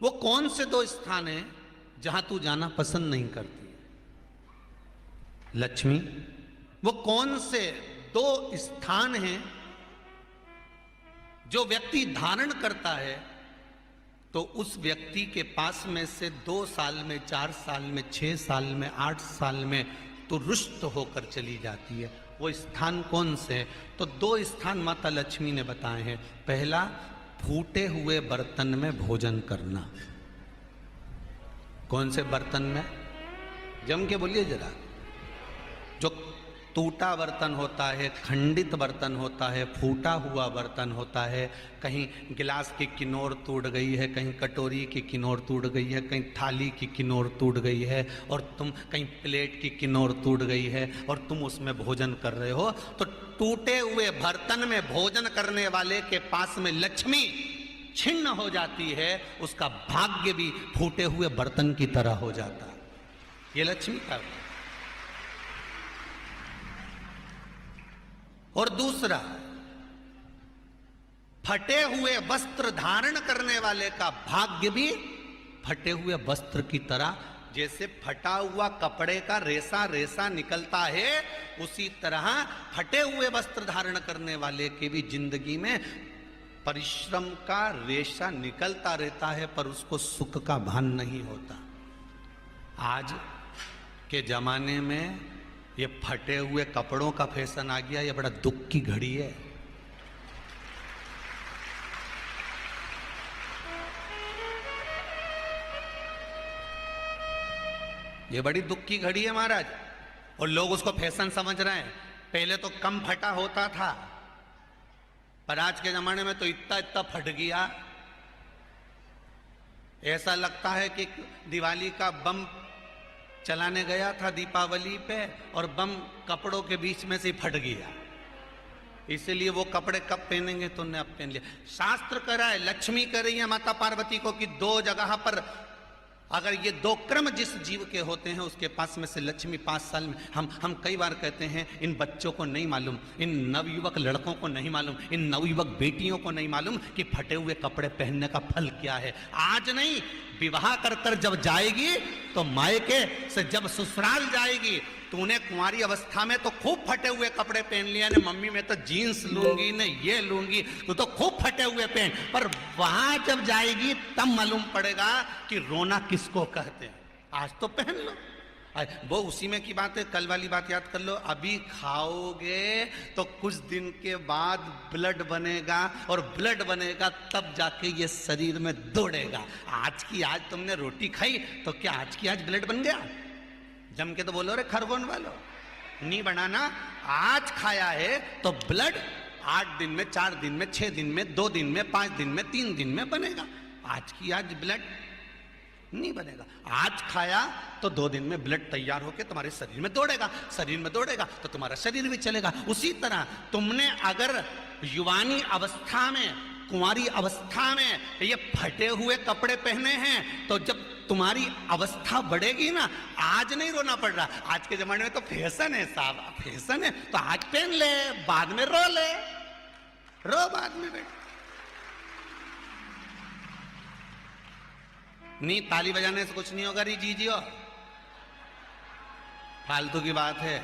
वो कौन से दो स्थान हैं जहां तू जाना पसंद नहीं करती? लक्ष्मी, वो कौन से दो स्थान हैं जो व्यक्ति धारण करता है तो उस व्यक्ति के पास में से 2 साल में, 4 साल में, 6 साल में, 8 साल में तो रुष्ट होकर चली जाती है? वो स्थान कौन से हैं? तो 2 स्थान माता लक्ष्मी ने बताए हैं। पहला, फूटे हुए बर्तन में भोजन करना। कौन से बर्तन में? जम के बोलिए जरा। जो टूटा बर्तन होता है, खंडित बर्तन होता है, फूटा हुआ बर्तन होता है, कहीं गिलास की किनोर टूट गई है, कहीं कटोरी की किनोर टूट गई है, कहीं थाली की किनोर टूट गई है, और तुम कहीं प्लेट की किनोर टूट गई है और तुम उसमें भोजन कर रहे हो, तो टूटे हुए बर्तन में भोजन करने वाले के पास में लक्ष्मी छिन्न हो जाती है, उसका भाग्य भी फूटे हुए बर्तन की तरह हो जाता है। ये लक्ष्मी का। और दूसरा, फटे हुए वस्त्र धारण करने वाले का भाग्य भी फटे हुए वस्त्र की तरह, जैसे फटा हुआ कपड़े का रेसा रेसा निकलता है, उसी तरह फटे हुए वस्त्र धारण करने वाले के भी जिंदगी में परिश्रम का रेशा निकलता रहता है, पर उसको सुख का भान नहीं होता। आज के जमाने में ये फटे हुए कपड़ों का फैशन आ गया, ये बड़ा दुख की घड़ी है। ये बड़ी दुख की घड़ी है महाराज, और लोग उसको फैशन समझ रहे हैं। पहले तो कम फटा होता था, पर आज के जमाने में तो इतना इतना फट गया, ऐसा लगता है कि दिवाली का बम चलाने गया था दीपावली पे और बम कपड़ों के बीच में से फट गया। इसलिए वो कपड़े कब पहनेंगे तो ने अब पहन लिया। शास्त्र कह रहा है, लक्ष्मी कह रही है माता पार्वती को कि 2 जगह पर अगर ये 2 क्रम जिस जीव के होते हैं उसके पास में से लक्ष्मी 5 साल में, हम कई बार कहते हैं इन बच्चों को नहीं मालूम, इन नवयुवक लड़कों को नहीं मालूम, इन नवयुवक बेटियों को नहीं मालूम कि फटे हुए कपड़े पहनने का फल क्या है। आज नहीं, विवाह कर कर जब जाएगी तो मायके से जब ससुराल जाएगी तो उन्हें कुंवारी अवस्था में तो खूब फटे हुए कपड़े पहन लिया ने, मम्मी मैं तो जीन्स लूंगी ने, ये लूंगी, तो खूब फटे हुए पहन, पर वहां जब जाएगी तब मालूम पड़ेगा कि रोना किसको कहते हैं। आज तो पहन लो, वो उसी में की बात है। कल वाली बात याद कर लो, अभी खाओगे तो कुछ दिन के बाद ब्लड बनेगा, और ब्लड बनेगा तब जाके ये शरीर में दौड़ेगा। आज की आज तुमने रोटी खाई तो क्या आज की आज ब्लड बन गया? जम के तो बोलो रे खरगोन वालों, नहीं बनाना। आज खाया है तो ब्लड 8 दिन में, 4 दिन में, 6 दिन में, 2 दिन में, 5 दिन में, 3 दिन में बनेगा। आज की आज ब्लड नहीं बनेगा। आज खाया तो 2 दिन में ब्लड तैयार होकर तुम्हारे शरीर में दौड़ेगा, शरीर में दौड़ेगा तो तुम्हारा शरीर भी चलेगा। उसी तरह तुमने अगर युवानी अवस्था में, कुंवारी अवस्था में ये फटे हुए कपड़े पहने हैं तो जब तुम्हारी अवस्था बढ़ेगी ना, आज नहीं रोना पड़ रहा। आज के जमाने में तो फैशन है साहब, फैशन है तो आज पहन ले, बाद में रो ले, रो बाद में बेटा। नहीं, ताली बजाने से कुछ नहीं होगा री जीजियो, फालतू की बात है।